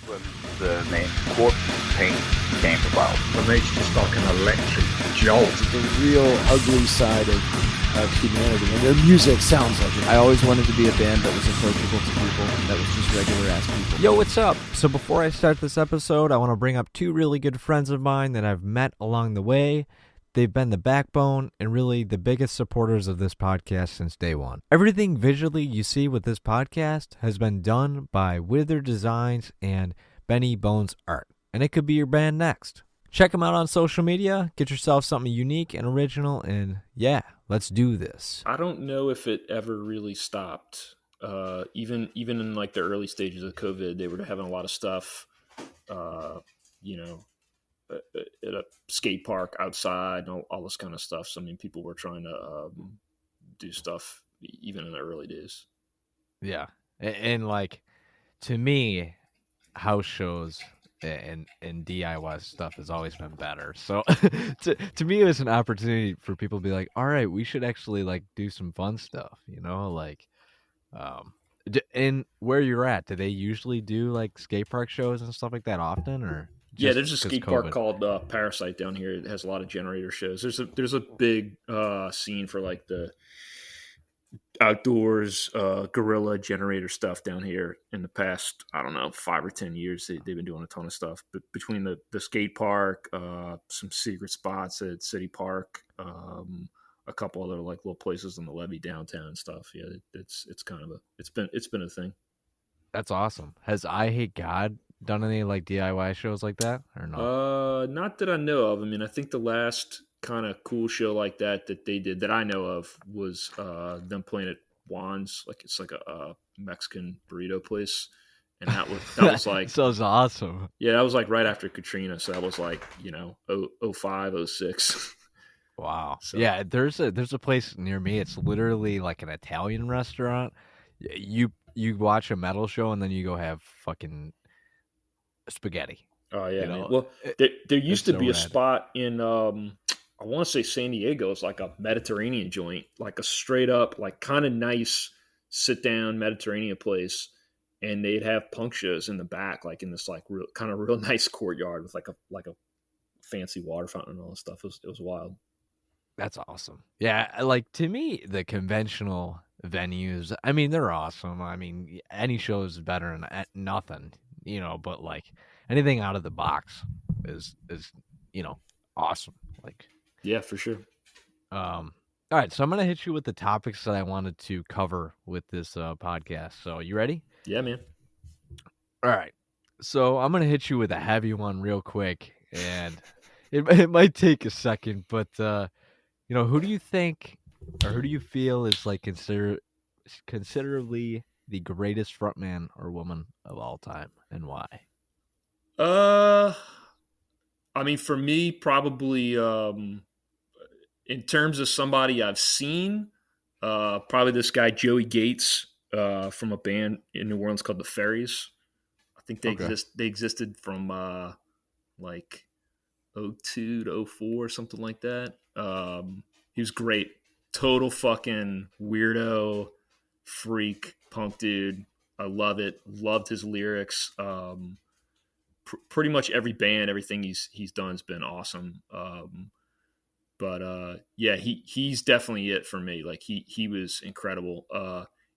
when the name Corpse Paint came about. For me, it's just like an electric jolt. The real ugly side of humanity, and their music sounds like it. I always wanted to be a band that was approachable to people, that was just regular ass people. Yo, what's up? So before I start this episode, I want to bring up two really good friends of mine that I've met along the way. They've been the backbone and really the biggest supporters of this podcast since day one. Everything visually you see with this podcast has been done by Wither Designs and Benny Bones Art, and it could be your band next. Check them out on social media, get yourself something unique and original, and yeah, let's do this. I don't know if it ever really stopped. Even in like the early stages of COVID, they were having a lot of stuff, at a skate park outside and all this kind of stuff. So, I mean, people were trying to do stuff even in the early days. Yeah. And like, to me, house shows and DIY stuff has always been better. So to me, it was an opportunity for people to be like, all right, we should actually like do some fun stuff, you know, like, and where you're at, do they usually do like skate park shows and stuff like that often, or? Yeah, there's a skate park called Parasite down here. It has a lot of generator shows. There's a big scene for like the outdoors guerrilla generator stuff down here in the past, I don't know, 5 or 10 years. They've been doing a ton of stuff. But between the skate park, some secret spots at City Park, a couple other like little places on the levee downtown and stuff. Yeah, it's kind of it's been a thing. That's awesome. Has I Hate God done any like DIY shows like that or no? Not that I know of. I mean, I think the last kind of cool show like that they did that I know of was them playing at Juan's, like it's like a Mexican burrito place, and that was like sounds awesome. Yeah, that was like right after Katrina, so that was like 05, 06. Wow. So. Yeah, there's a place near me. It's literally like an Italian restaurant. You watch a metal show and then you go have fucking spaghetti. Oh yeah, man. Well, there used to be a spot in I want to say San Diego. It's like a Mediterranean joint, like a straight up, like kind of nice sit down Mediterranean place, and they'd have punk shows in the back, like in this like real nice courtyard with like a fancy water fountain and all this stuff. It was wild. That's awesome. Yeah, like to me, the conventional venues, I mean, they're awesome. I mean, any show is better than nothing, but like anything out of the box is awesome. Like, yeah, for sure. All right, so I'm gonna hit you with the topics that I wanted to cover with this podcast. So you ready? Yeah, man. All right, so I'm gonna hit you with a heavy one real quick, and it might take a second, but who do you think, or who do you feel is like considerably the greatest frontman or woman of all time, and why? I mean, for me, probably in terms of somebody I've seen, probably this guy Joey Gates from a band in New Orleans called the Fairies. I think they existed from like 02 to 04 or something like that. He was great. Total fucking weirdo, freak, punk dude. I love it. Loved his lyrics. Pretty much every band, everything he's done has been awesome. Yeah, he's definitely it for me. Like he was incredible.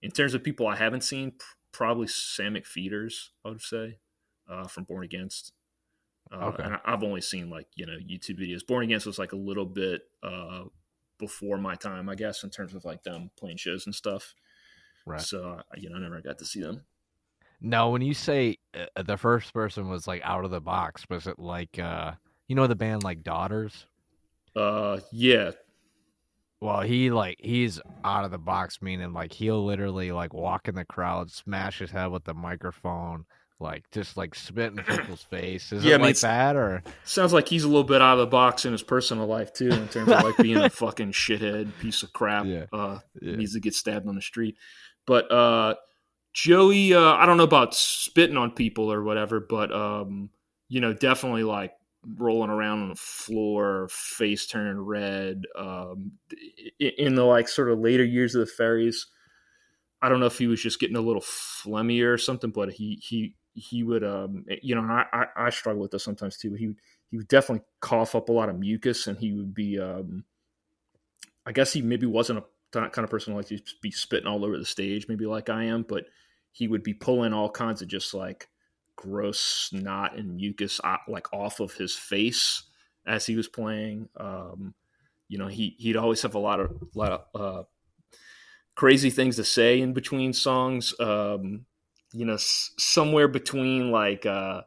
In terms of people I haven't seen, probably Sam McPheeters, I would say, from Born Against. Okay. And I've only seen like YouTube videos. Born Against was like a little bit before my time, I guess, in terms of like them playing shows and stuff. Right. So I never got to see them. No, when you say the first person was like out of the box, was it like the band like Daughters? Yeah. Well, he's out of the box, meaning like he'll literally like walk in the crowd, smash his head with the microphone, like just like spit in people's face. Is it like that, or sounds like he's a little bit out of the box in his personal life too, in terms of like being a fucking shithead piece of crap. Needs to get stabbed on the street. But Joey, I don't know about spitting on people or whatever, but definitely like rolling around on the floor, face turning red. In the like sort of later years of the Fairies, I don't know if he was just getting a little phlegmier or something, but he he would and I struggle with this sometimes too. He would definitely cough up a lot of mucus, and he would be I guess he maybe wasn't a kind of person who likes to be spitting all over the stage, maybe like I am, but he would be pulling all kinds of just like gross snot and mucus like off of his face as he was playing. He'd always have a lot of crazy things to say in between songs. Somewhere between like a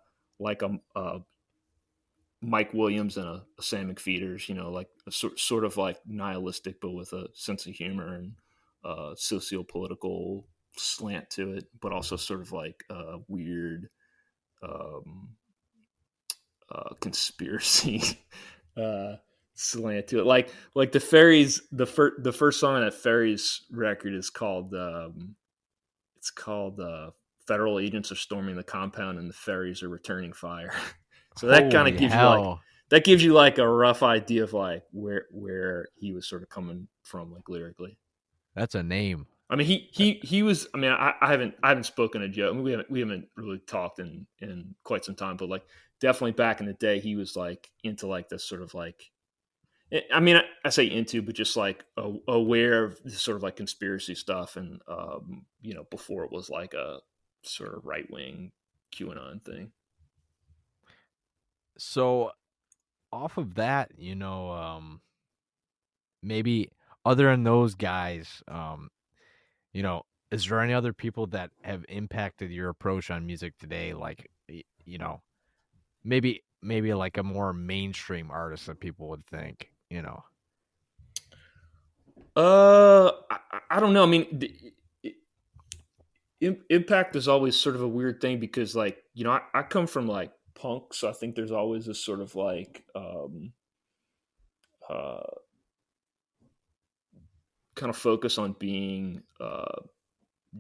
Mike Williams and a Sam McPheeters, like sort of like nihilistic, but with a sense of humor and socio-political slant to it, but also sort of like weird conspiracy slant to it. Like the Fairies, the first song on that Fairies record is called Federal Agents Are Storming the Compound and the Fairies Are Returning Fire. So that kind of gives you like a rough idea of like where he was sort of coming from, like lyrically. That's a name. I mean, he was. I mean, I haven't spoken to Joe. I mean, we haven't really talked in quite some time. But like, definitely back in the day, he was like into like this sort of like. I mean, I say into, but just like aware of this sort of like conspiracy stuff, and before it was like a sort of right wing QAnon thing. So, off of that, maybe other than those guys, is there any other people that have impacted your approach on music today? Like, maybe like a more mainstream artist that people would think, I don't know. I mean, impact is always sort of a weird thing because, like, I come from like punk, so I think there's always this sort of like kind of focus on being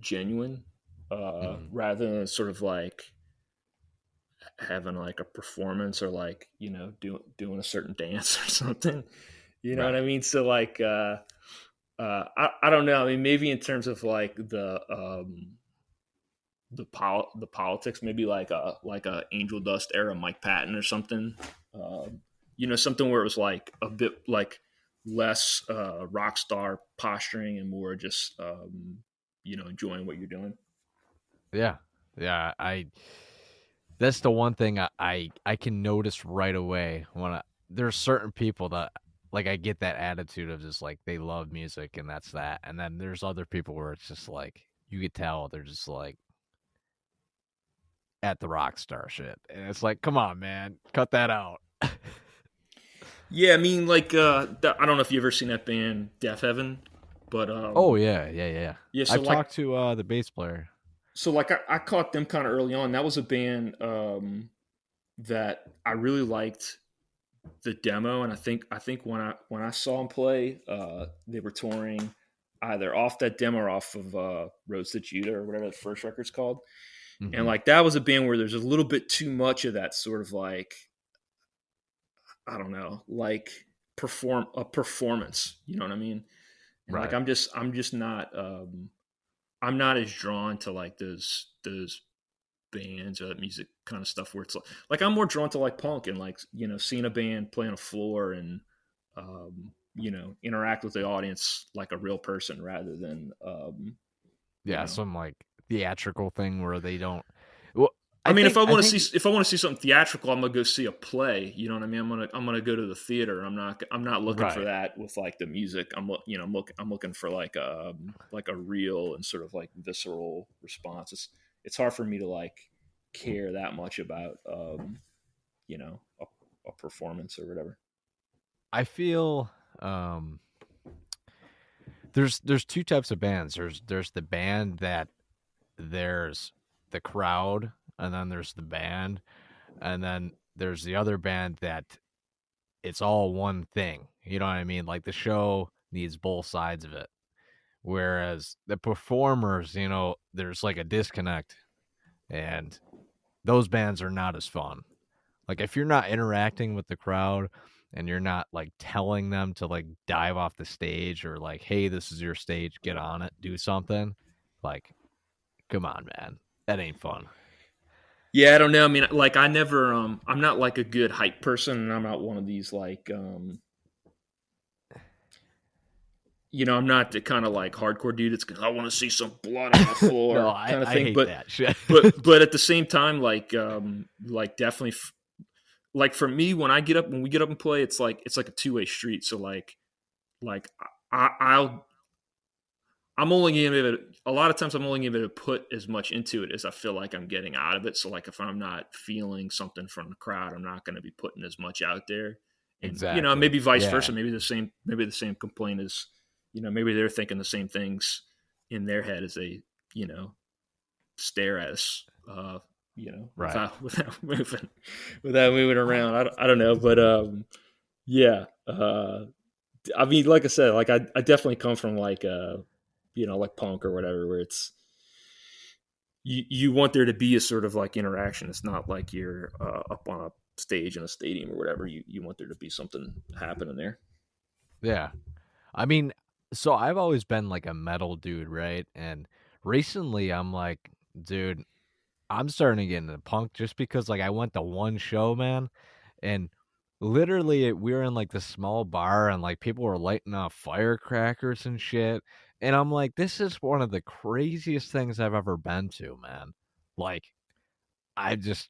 genuine rather than sort of like having like a performance or like doing a certain dance or something. You know Right. what I mean? So like I don't know. I mean, maybe in terms of like the politics, maybe like a Angel Dust era Mike Patton or something. Something where it was like a bit like less rock star posturing and more just enjoying what you're doing. Yeah. That's the one thing I can notice right away when there's certain people that like I get that attitude of just like they love music and that's that, and then there's other people where it's just like you could tell they're just like at the rock star shit, and it's like, come on, man, cut that out. Yeah, I mean, like I don't know if you ever seen that band Deaf Heaven, but oh yeah. So I've talked to the bass player. So like I caught them kind of early on. That was a band that I really liked the demo, and I think when I saw them play, they were touring either off that demo or off of Roads to Judah or whatever the first record's called. Mm-hmm. And like that was a band where there's a little bit too much of that sort of like, I don't know, like performance. You know what I mean? And right. Like I'm just not I'm not as drawn to like those bands or that music kind of stuff where it's like I'm more drawn to like punk and like seeing a band play on a floor and interact with the audience like a real person rather than some like theatrical thing where they don't. Well, I mean, if I want to see something theatrical, I'm gonna go see a play. You know what I mean? I'm gonna go to the theater. I'm not looking for that with like the music. I'm looking for like a real and sort of like visceral response. It's hard for me to like care that much about a performance or whatever. I feel there's two types of bands. There's the band that there's the crowd, and then there's the band, and then there's the other band that it's all one thing. You know what I mean? Like the show needs both sides of it. Whereas the performers, there's like a disconnect, and those bands are not as fun. Like if you're not interacting with the crowd and you're not like telling them to like dive off the stage or like, hey, this is your stage, get on it, do something, like, come on, man, that ain't fun. Yeah, I don't know. I mean, like I never I'm not like a good hype person, and I'm not one of these like I'm not the kind of like hardcore dude. It's because I want to see some blood on the No, floor kind of I thing. hate But that shit. but at the same time, like definitely, like for me, when we get up and play, it's like a two-way street. So like I'll I'm only gonna give it a lot of times. I'm only gonna be able to put as much into it as I feel like I'm getting out of it. So like if I'm not feeling something from the crowd, I'm not going to be putting as much out there. And Exactly. maybe vice Yeah. versa. Maybe the same complaint is, maybe they're thinking the same things in their head as they you know stare at us. Right. Without moving around. I don't know, but yeah. I mean, like I said, like I definitely come from like like punk or whatever, where it's you want there to be a sort of like interaction. It's not like you're up on a stage in a stadium or whatever. You want there to be something happening there. Yeah. I mean, so I've always been like a metal dude, right? And recently I'm like, dude, I'm starting to get into punk just because like I went to one show, man, and literally we were in like this small bar and like people were lighting off firecrackers and shit. And I'm like, this is one of the craziest things I've ever been to, man. Like, I just,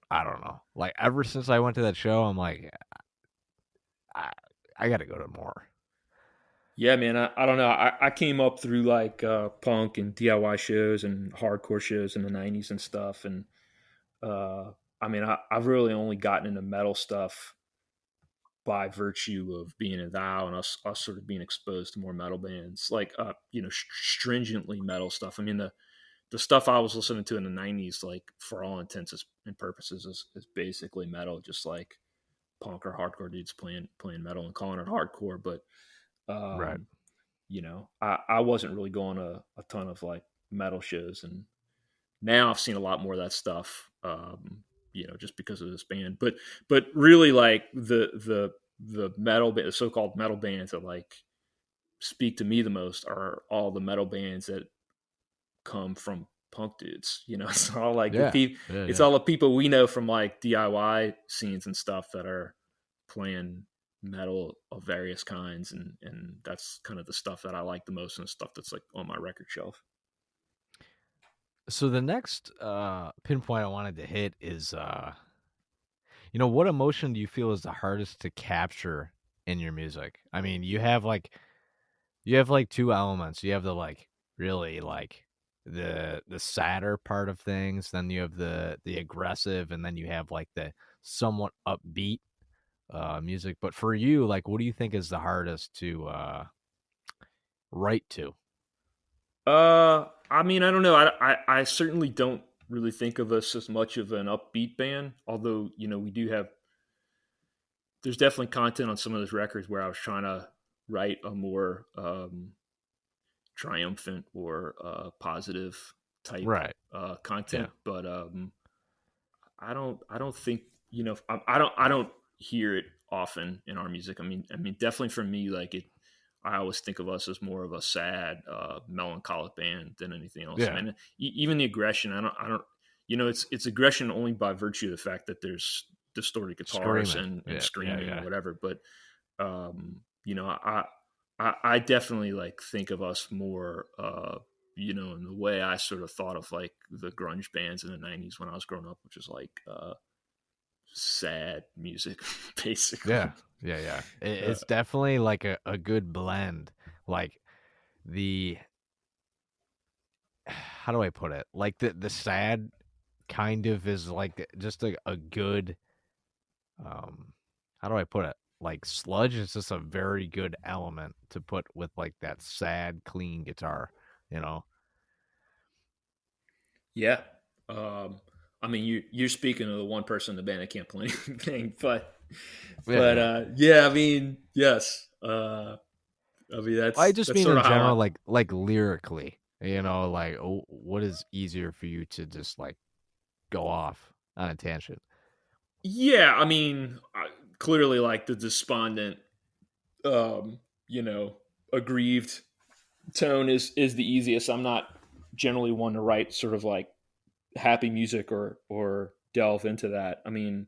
I don't know. Like, ever since I went to that show, I'm like, I, I got to go to more. Yeah, man. I don't know. I came up through like punk and DIY shows and hardcore shows in the '90s and stuff. And I mean, I've really only gotten into metal stuff by virtue of being in Thou and us sort of being exposed to more metal bands, like stringently metal stuff. I mean, the stuff I was listening to in the '90s, like for all intents and purposes, is basically metal, just like punk or hardcore dudes playing metal and calling it hardcore. But Right. um, I wasn't really going to a ton of like metal shows, and now I've seen a lot more of that stuff. Just because of this band, but really like the metal, the so-called metal bands that like speak to me the most are all the metal bands that come from punk dudes. It's all like Yeah. Yeah. it's Yeah. all the people we know from like DIY scenes and stuff that are playing metal of various kinds, and that's kind of the stuff that I like the most, and the stuff that's like on my record shelf. So the next pinpoint I wanted to hit is what emotion do you feel is the hardest to capture in your music? I mean, you have like two elements. You have the like really like the sadder part of things, then you have the aggressive, and then you have like the somewhat upbeat music. But for you, like what do you think is the hardest to write to? I mean, I don't know. I certainly don't really think of us as much of an upbeat band, although we do have. There's definitely content on some of those records where I was trying to write a more triumphant or positive type Right. Yeah. content, but I don't think I don't hear it often in our music. I mean, definitely for me, like it. I always think of us as more of a sad, melancholic band than anything else. I Yeah. mean, even the aggression. I don't. It's aggression only by virtue of the fact that there's distorted guitars Screaming. and Yeah. Yeah. screaming or Yeah. whatever. But I definitely like think of us more, in the way I sort of thought of like the grunge bands in the '90s when I was growing up, which is like sad music, basically. Yeah. Yeah. Yeah. Uh, It's definitely like a good blend. Like the how do I put it? Like the sad kind of is like just a good how do I put it? Like sludge is just a very good element to put with like that sad clean guitar, you know. yeah. Um, I mean, you're speaking of the one person in the band that can't play anything, but Yeah, yeah. yeah. I mean, yes. I mean, I that's just that's mean sort in of how I. general like lyrically, like what is easier for you to just like go off on a tangent. Yeah, I mean, clearly, like the despondent, um, you know, aggrieved tone is the easiest. I'm not generally one to write sort of like happy music or delve into that. I mean,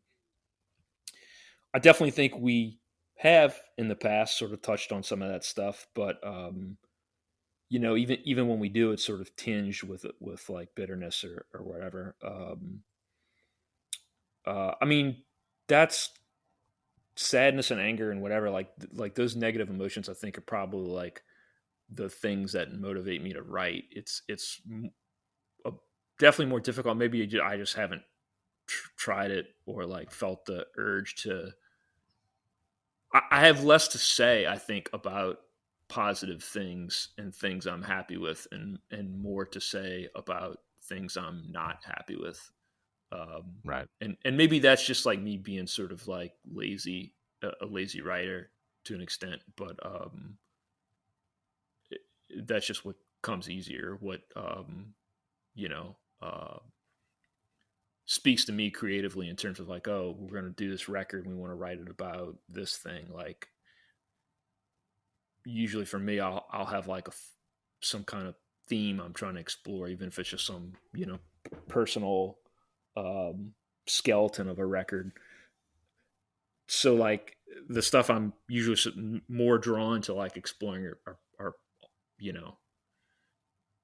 I definitely think we have in the past sort of touched on some of that stuff, but even when we do, it's sort of tinged with like bitterness or whatever. I mean, that's sadness and anger and whatever. Like those negative emotions, I think are probably like the things that motivate me to write. A, definitely more difficult. Maybe I just haven't tried it or like felt the urge to. I have less to say, I think, about positive things and things I'm happy with, and more to say about things I'm not happy with. Right. And maybe that's just like me being sort of like a lazy writer to an extent, but it, that's just what comes easier. What you know uh, speaks to me creatively in terms of like, oh, we're going to do this record, and we want to write it about this thing. Like usually for me, I'll have like some kind of theme I'm trying to explore, even if it's just some personal um, skeleton of a record. So like the stuff I'm usually more drawn to like exploring are you know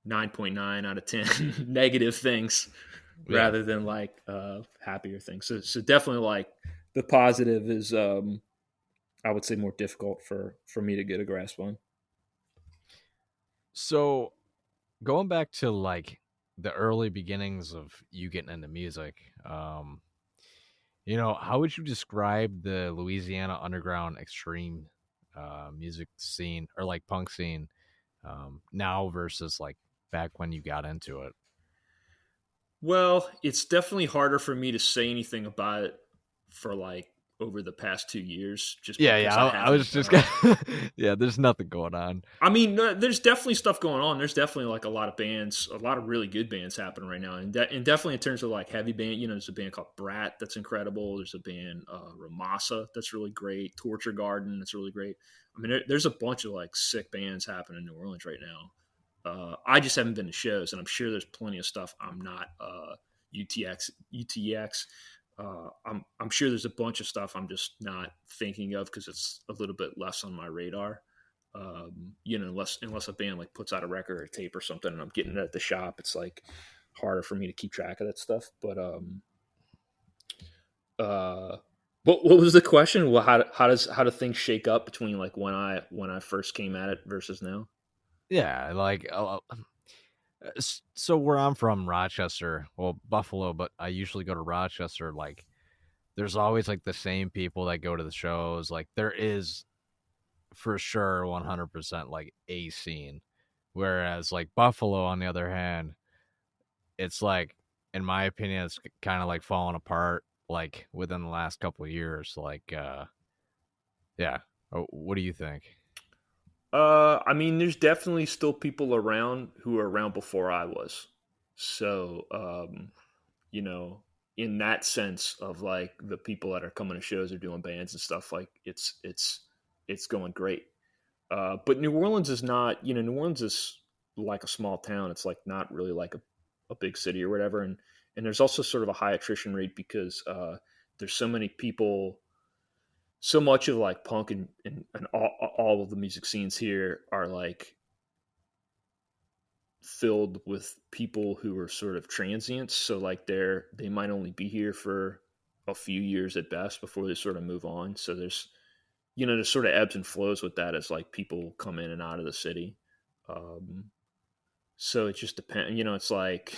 9.9 out of 10 negative things Yeah. rather than like happier things. So definitely like the positive is I would say more difficult for me to get a grasp on. So going back to like the early beginnings of you getting into music, how would you describe the Louisiana underground extreme music scene or like punk scene now versus like back when you got into it? Well, it's definitely harder for me to say anything about it for like over the past 2 years, just Yeah, because yeah. I I was haven't. just yeah. There's nothing going on. I mean, there's definitely stuff going on. There's definitely like a lot of bands, a lot of really good bands happening right now, and definitely in terms of like heavy band. There's a band called Brat that's incredible. There's a band Ramasa that's really great. Torture Garden that's really great. I mean, there's a bunch of like sick bands happening in New Orleans right now. I just haven't been to shows, and I'm sure there's plenty of stuff I'm not UTX. I'm sure there's a bunch of stuff I'm just not thinking of because it's a little bit less on my radar. Unless a band like puts out a record or a tape or something, and I'm getting it at the shop, it's like harder for me to keep track of that stuff. But uh, what was the question? Well, how do things shake up between like when I first came at it versus now? Yeah, like so where I'm from, Rochester, well, Buffalo, but I usually go to Rochester. Like, there's always like the same people that go to the shows. Like, there is for sure 100% like a scene. Whereas like Buffalo, on the other hand, it's like, in my opinion, it's kind of like falling apart like within the last couple of years. Like, yeah. What do you think? I mean, there's definitely still people around who were around before I was. So, you know, in that sense of like the people that are coming to shows or doing bands and stuff, like it's going great. But New Orleans is not, New Orleans is like a small town. It's like not really like a big city or whatever. And there's also sort of a high attrition rate because there's so many people, so much of like punk and all of the music scenes here are like filled with people who are sort of transients. So like they might only be here for a few years at best before they sort of move on. So there's sort of ebbs and flows with that as like people come in and out of the city. So it just depends. It's like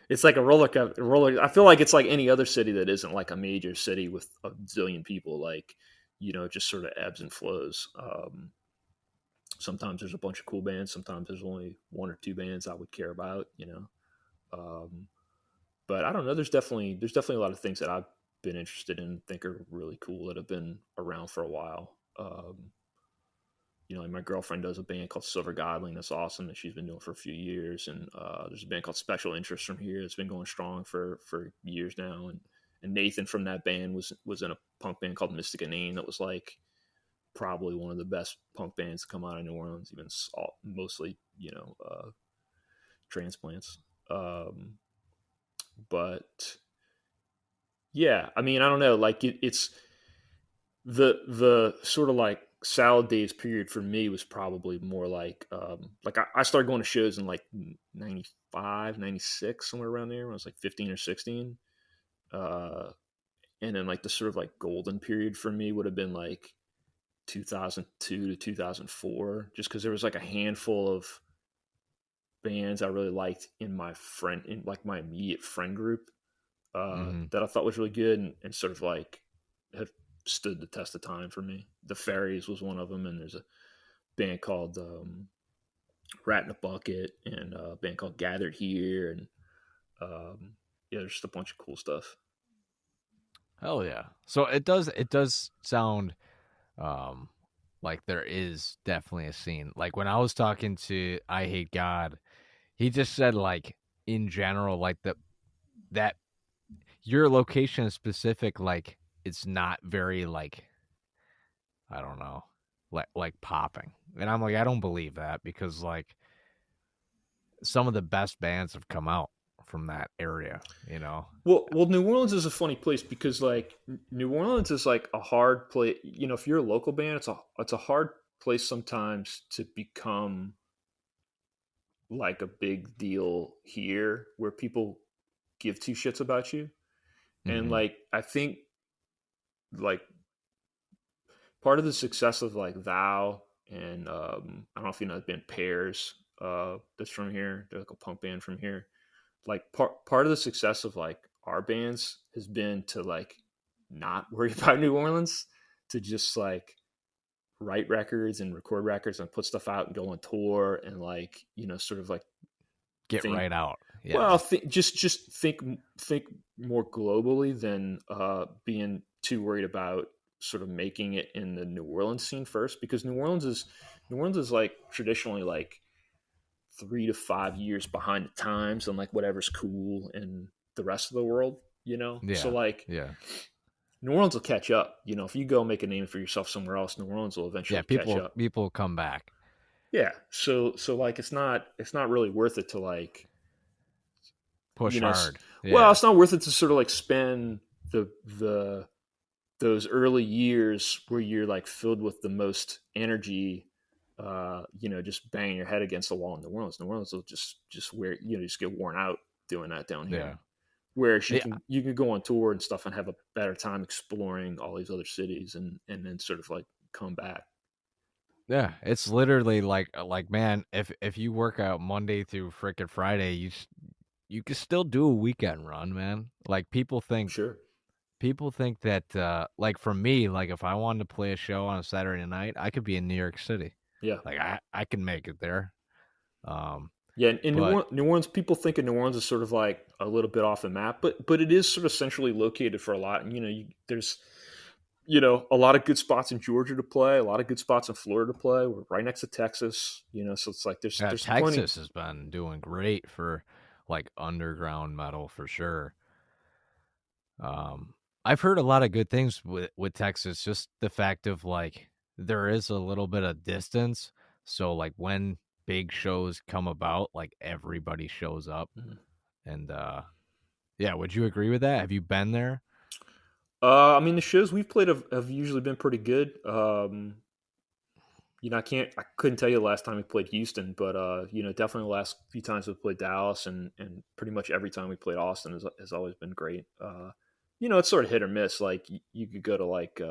it's like a roller. I feel like it's like any other city that isn't like a major city with a zillion people. Like it just sort of ebbs and flows. Sometimes there's a bunch of cool bands. Sometimes there's only one or two bands I would care about. Um, but I don't know. There's definitely a lot of things that I've been interested in, think are really cool that have been around for a while. Like my girlfriend does a band called Silver Godling that's awesome that she's been doing for a few years, and there's a band called Special Interest from here that's been going strong for years now, and Nathan from that band was in a punk band called Mystic Inane that was like probably one of the best punk bands to come out of New Orleans, even mostly transplants. but yeah, I mean, I don't know. Like it's the sort of like salad days period for me was probably more like I started going to shows in like 95, 96, somewhere around there when I was like 15 or 16. Uh, and then like the sort of like golden period for me would have been like 2002 to 2004, just because there was like a handful of bands I really liked in like my immediate friend group Mm-hmm. that I thought was really good and sort of like have stood the test of time for me. The Fairies was one of them, and there's a band called Rat in a Bucket, and a band called Gathered Here, and yeah, there's just a bunch of cool stuff. Hell yeah. So it does sound um like there is definitely a scene. Like when I was talking to I Hate God, he just said like in general, like that your location is specific, like it's not very like I don't know, like popping. And I'm like, I don't believe that because like some of the best bands have come out from that area, you know. Well, New Orleans is a funny place because like New Orleans is like a hard place. You know, if you're a local band, it's a hard place sometimes to become like a big deal here, where people give two shits about you. And Mm-hmm. like I think like part of the success of like Thou and I don't know if you know the band Pairs, that's from here. They're like a punk band from here. Like part of the success of like our bands has been to like not worry about New Orleans, to just like write records and record records and put stuff out and go on tour and like, you know, sort of like Get think right out. well, Yes. just think more globally than being too worried about sort of making it in the New Orleans scene first, because New Orleans is like traditionally like 3 to 5 years behind the times and like whatever's cool in the rest of the world, you know. So Yeah. like Yeah. New Orleans will catch up, you know. If you go make a name for yourself somewhere else, New Orleans will Yeah, eventually catch people up. people come back. Yeah. So like it's not really worth it to like, Push you know, hard. well, Yeah. it's not worth it to sort of like spend the those early years where you're like filled with the most energy, you know, just banging your head against the wall in New Orleans. New Orleans will just where, you know, just get worn out doing that down Yeah. here. Whereas you Yeah. can go on tour and stuff and have a better time exploring all these other cities and then sort of like come back. Yeah, it's literally like man, if you work out Monday through frickin' Friday, you can still do a weekend run, man. Like Sure. people think that like for me, like if I wanted to play a show on a Saturday night, I could be in New York City. Yeah. Like I can make it there. Um Yeah, in but New Orleans, people think of New Orleans as sort of like a little bit off the map, but it is sort of centrally located for a lot. And you know, there's, you know, a lot of good spots in Georgia to play, a lot of good spots in Florida to play. We're right next to Texas, you know, so it's like yeah, there's plenty. Texas has been doing great for like underground metal for sure. Um, I've heard a lot of good things with Texas. Just the fact of like there is a little bit of distance, so like when big shows come about, like everybody shows up. Mhm. And yeah, would you agree with that? Have you been there? I mean, the shows we've played have usually been pretty good. You know, I couldn't tell you the last time we played Houston, but you know, definitely the last few times we've played Dallas, and pretty much every time we played Austin has always been great. You know, it's sort of hit or miss. Like you could go to like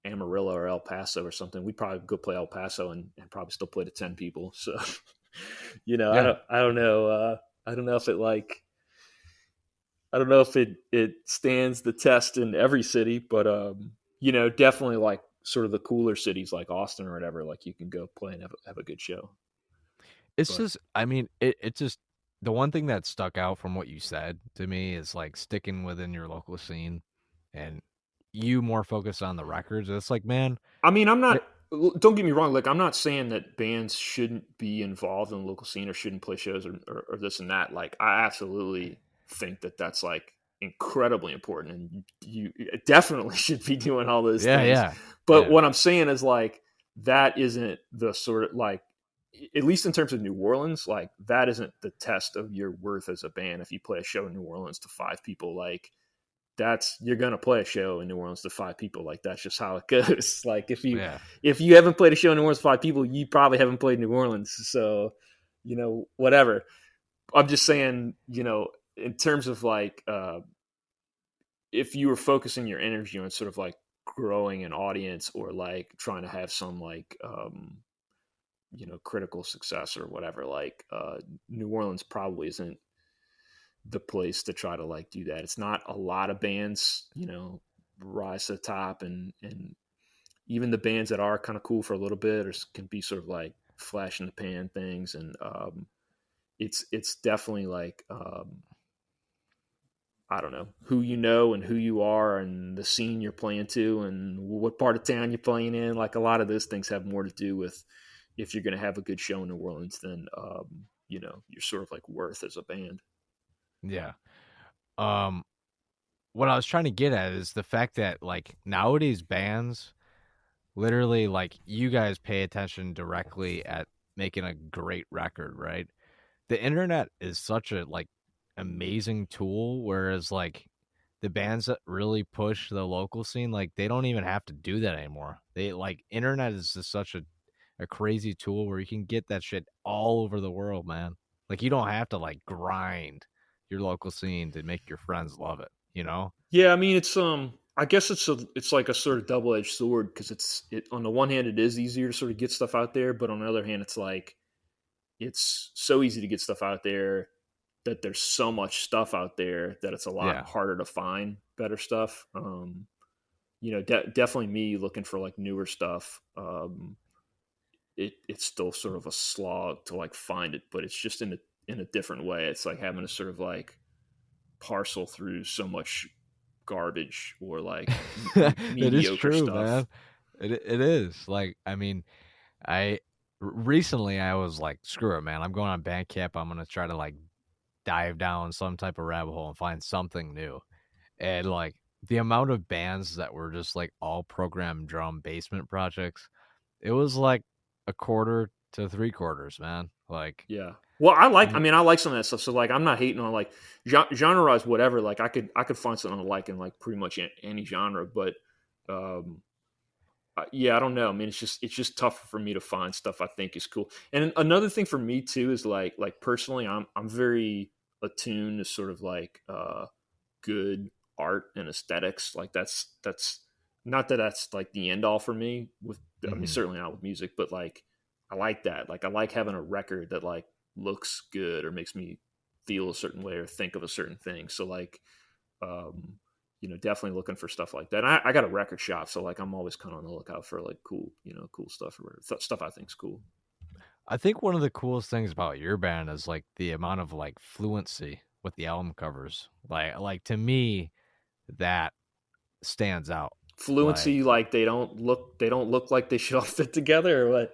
Amarillo or El Paso or something. We'd probably go play El Paso and probably still play to 10 people. So, you know, Yeah, I don't know. I don't know if it like, I don't know if it stands the test in every city, but you know, definitely like sort of the cooler cities like Austin or whatever, like you can go play and have a good show. it's But just. I mean, it just the one thing that stuck out from what you said to me is like sticking within your local scene, and you more focus on the records. It's like, man, I mean, I'm it, not. Don't get me wrong. Like, I'm not saying that bands shouldn't be involved in the local scene or shouldn't play shows or this and that. Like, I absolutely think that that's like incredibly important, and you definitely should be doing all those yeah, things. yeah, But yeah, what I'm saying is like that isn't the sort of like at least in terms of New Orleans, like that isn't the test of your worth as a band. If you play a show in New Orleans to 5 people, like you're going to play a show in New Orleans to 5 people. Like that's just how it goes. Like if you haven't played a show in New Orleans to 5 people, you probably haven't played New Orleans. So, whatever. I'm just saying, in terms of like, if you were focusing your energy on sort of like growing an audience or like trying to have some like, critical success or whatever, like New Orleans probably isn't the place to try to like do that. It's not a lot of bands, rise to the top, and even the bands that are kind of cool for a little bit or can be sort of like flash in the pan things. And it's definitely like, I don't know, who you know and who you are and the scene you're playing to and what part of town you're playing in. Like a lot of those things have more to do with if you're going to have a good show in New Orleans than, you're sort of like worth as a band. Yeah. What I was trying to get at is the fact that like nowadays bands literally like you guys pay attention directly at making a great record, right? The internet is such a like amazing tool, whereas like the bands that really push the local scene, like they don't even have to do that anymore. They like internet is just such a crazy tool where you can get that shit all over the world, man. Like you don't have to like grind your local scene to make your friends love it, Yeah, I mean it's I guess it's like a sort of double-edged sword because it on the one hand it is easier to sort of get stuff out there, but on the other hand it's like it's so easy to get stuff out there that there's so much stuff out there that it's a lot harder to find better stuff. Definitely me looking for like newer stuff. It's still sort of a slog to like find it, but it's just in a different way. It's like having to sort of like parcel through so much garbage or like It is mediocre true, stuff. man. It is. Like, I mean, recently I was like, screw it, man. I'm going on Bandcamp. I'm going to try to like dive down some type of rabbit hole and find something new. And like the amount of bands that were just like all program drum basement projects, it was like a quarter to 3/4, man. Like, yeah. Well, I like some of that stuff. So like, I'm not hating on like genre-wise, whatever. Like I could find something I like in like pretty much any genre, but yeah, I don't know. I mean, it's just tough for me to find stuff I think is cool. And another thing for me too is like personally, I'm very attuned to sort of like good art and aesthetics. Like that's not that that's like the end all for me with. I mean, certainly not with music, but like I like that. Like I like having a record that like looks good or makes me feel a certain way or think of a certain thing. So like, definitely looking for stuff like that. And I got a record shop, so like I'm always kind of on the lookout for like cool stuff or stuff I think's cool. I think one of the coolest things about your band is like the amount of like fluency with the album covers. Like to me, that stands out. Fluency, like they don't look like they should all fit together, or what?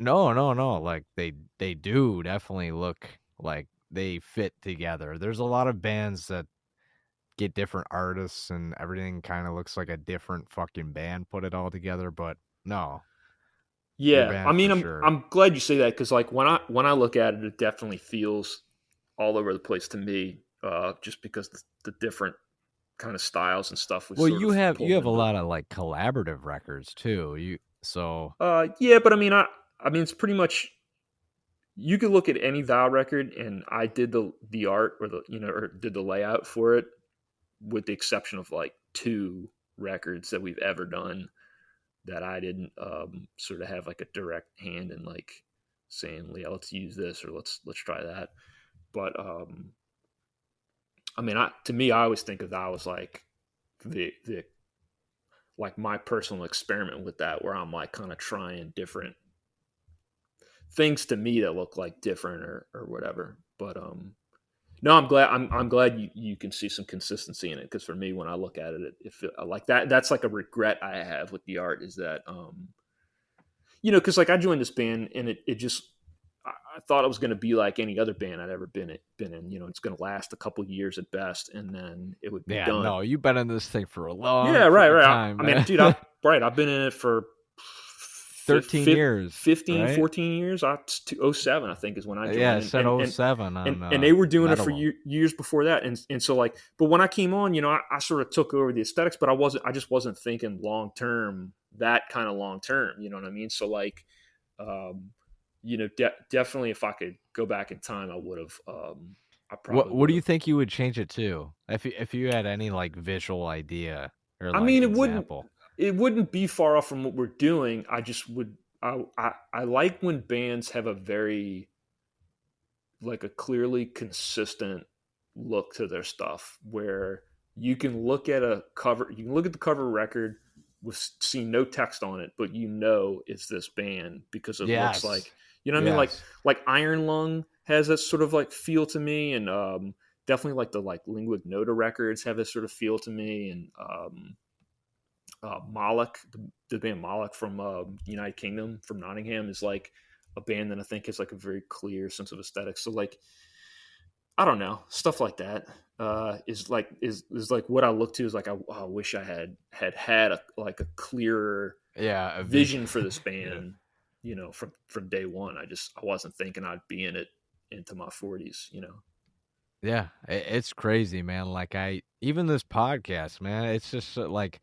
No. Like they do definitely look like they fit together. There's a lot of bands that get different artists and everything kind of looks like a different fucking band put it all together, but no. Yeah, I mean, I'm glad you say that because like when I look at it, it definitely feels all over the place to me, just because the different kind of styles and stuff. You have a lot of like collaborative records too. Yeah, but I mean, it's pretty much. You could look at any Thou record, and I did the art or or did the layout for it, with the exception of like 2 records that we've ever done that I didn't sort of have like a direct hand in like saying, yeah, let's use this or let's try that. But I mean, to me, I always think of Thou as like the like my personal experiment with that, where I'm like kind of trying different things to me that look like different or whatever. But no, I'm glad you can see some consistency in it, because for me, when I look at it, it feel like that's like a regret I have with the art, is that because like I joined this band and it just, I thought it was going to be like any other band I'd ever been in. It's going to last a couple years at best, and then it would be done. No, you've been in this thing for a long right. time. I mean, dude, I've been in it for 13 years, 15, right? 14 years. 07, I think, is when I joined. Yeah, it said and, 07 and they were doing it for Metal. years before that. And so like, but when I came on, I sort of took over the aesthetics, but I just wasn't thinking long term, that kind of long term. You know what I mean? So like, definitely if I could go back in time, I would have. I probably. What do you think you would change it to if you had any like visual idea or I like mean, example? it wouldn't be far off from what we're doing. I just would. I like when bands have a very like a clearly consistent look to their stuff where you can look at the cover record with seeing no text on it, but it's this band because it looks Yes. like, what I mean? Yes. Like Iron Lung has that sort of like feel to me, and definitely like the like Lingua Ignota records have this sort of feel to me, and Moloch, the band Moloch from United Kingdom, from Nottingham, is like a band that I think has like a very clear sense of aesthetic. So like, I don't know, stuff like that is like what I look to is like I wish I had a clearer A vision for this yeah. band, from day one. I wasn't thinking I'd be in it into my 40s. Yeah, it's crazy, man. Like even this podcast, man, it's just like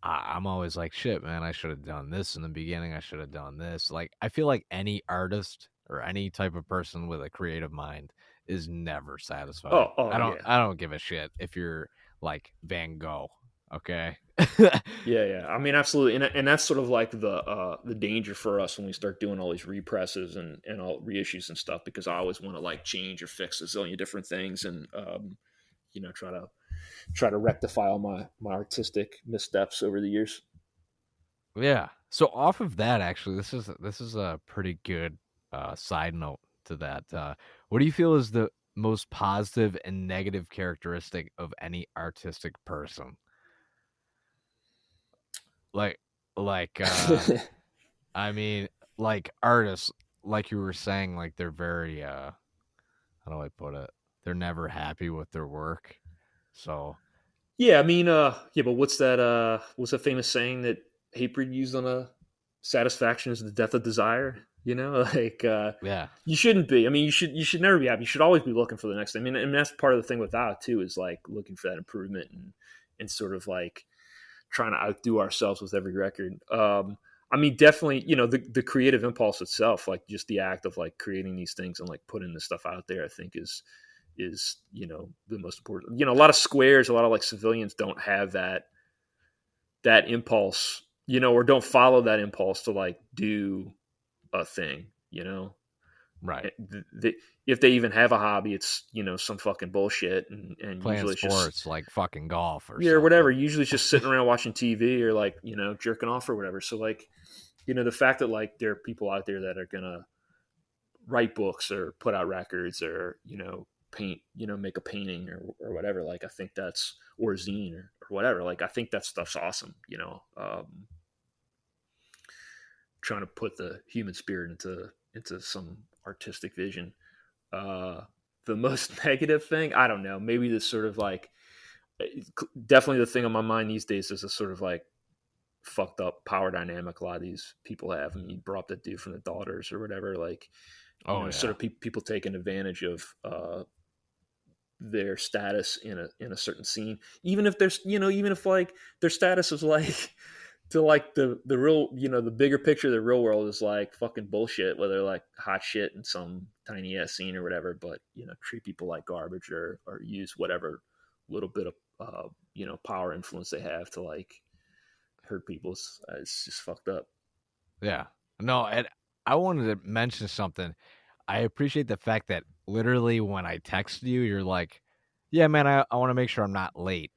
I'm always like, shit, man, I should have done this in the beginning. I should have done this. Like, I feel like any artist or any type of person with a creative mind is never satisfied. Oh yeah. I don't give a shit if you're like Van Gogh. Okay. Yeah. I mean, absolutely, and that's sort of like the danger for us when we start doing all these represses and all reissues and stuff, because I always want to like change or fix a zillion different things, and try to rectify all my artistic missteps over the years. Yeah. So off of that, actually, this is a pretty good side note to that. What do you feel is the most positive and negative characteristic of any artistic person? Like, like, I mean, like artists, like you were saying, like they're very, how do I put it? They're never happy with their work. So, Yeah, I mean, but what's that famous saying that Hatebreed used on a satisfaction is the death of desire? Like yeah, you shouldn't be. I mean, you should never be happy. You should always be looking for the next thing. I mean, that's part of the thing with that too, is like looking for that improvement, and sort of like trying to outdo ourselves with every record. I mean, definitely, the creative impulse itself, like just the act of like creating these things and like putting this stuff out there, I think is the most important. A lot of squares, a lot of like civilians don't have that impulse, or don't follow that impulse to like do a thing. right. If they even have a hobby, it's some fucking bullshit, and Playing usually it's sports just, like fucking golf or yeah, or something. whatever. Usually it's just sitting around watching TV or like jerking off or whatever. So like the fact that like there are people out there that are gonna write books or put out records or paint, make a painting or whatever, like I think that's, or zine or whatever, like I think that stuff's awesome. Trying to put the human spirit into some artistic vision. The most negative thing, I don't know, maybe this sort of like, definitely the thing on my mind these days is a sort of like fucked up power dynamic a lot of these people have. I mean, you brought up that dude from the Daughters or whatever, like sort of people taking advantage of their status in a certain scene, even if there's even if like their status is like to like the real, the bigger picture of the real world is like fucking bullshit, whether like hot shit in some tiny ass scene or whatever, but treat people like garbage or use whatever little bit of power influence they have to like hurt people. It's just fucked up. Yeah. No, and I wanted to mention something. I appreciate the fact that literally when I text you, you're like, yeah, man, I want to make sure I'm not late.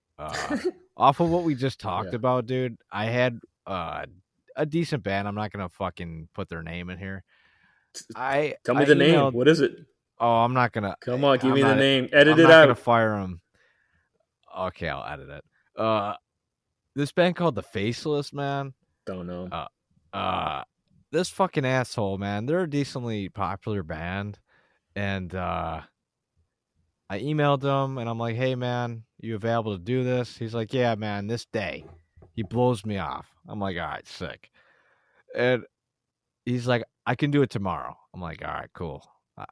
Off of what we just talked Yeah. about, dude, I had a decent band. I'm not going to fucking put their name in here. Tell me I the name. emailed, What is it? oh, I'm not going to. Come on, give I'm me the not, name. Edit I'm it not going to out. fire them. Okay, I'll edit it. This band called The Faceless, man. Don't know. This fucking asshole, man. They're a decently popular band, and I emailed him, and I'm like, "Hey, man, you available to do this?" He's like, "Yeah, man, this day." He blows me off. I'm like, "All right, sick." And he's like, I can do it tomorrow. I'm like, all right, cool.